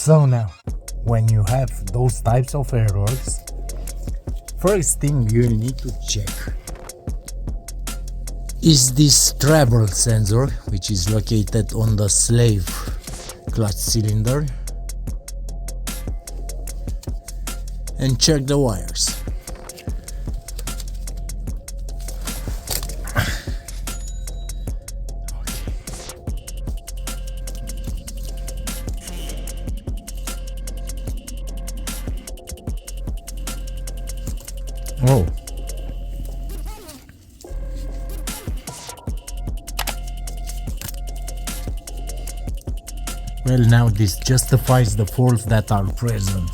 So now, when you have those types of errors, first thing you need to check is this treble sensor, which is located on the slave clutch cylinder, and check the wires. Oh. Well, now this justifies the faults that are present.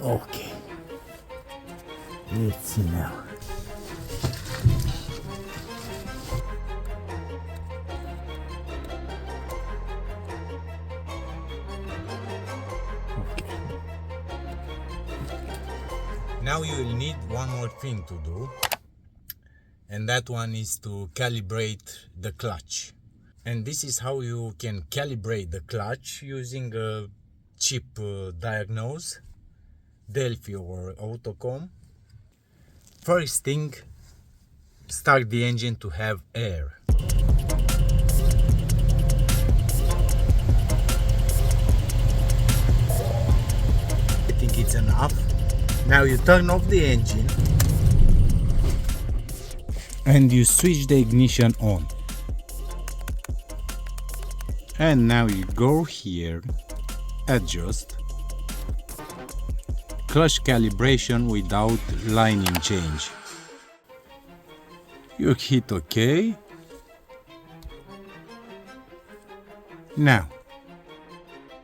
Okay. Let's see now. Now you will need one more thing to do, and that one is to calibrate the clutch. And this is how you can calibrate the clutch using a cheap diagnose, Delphi or Autocom. First thing, start the engine to have air. I think it's enough. Now you turn off the engine and you switch the ignition on. And now you go here, adjust, clutch calibration without lining change. You hit OK. Now,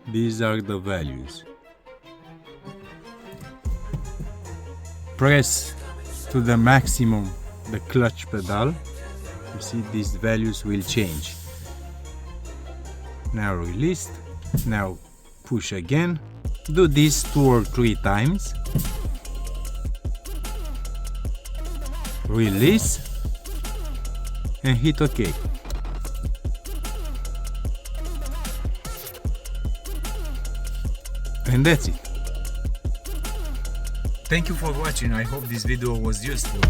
these are the values. Press to the maximum the clutch pedal. You see these values will change. Now release. Now push again. Do this 2 or 3 times. Release and hit OK. And that's it. Thank you for watching. I hope this video was useful.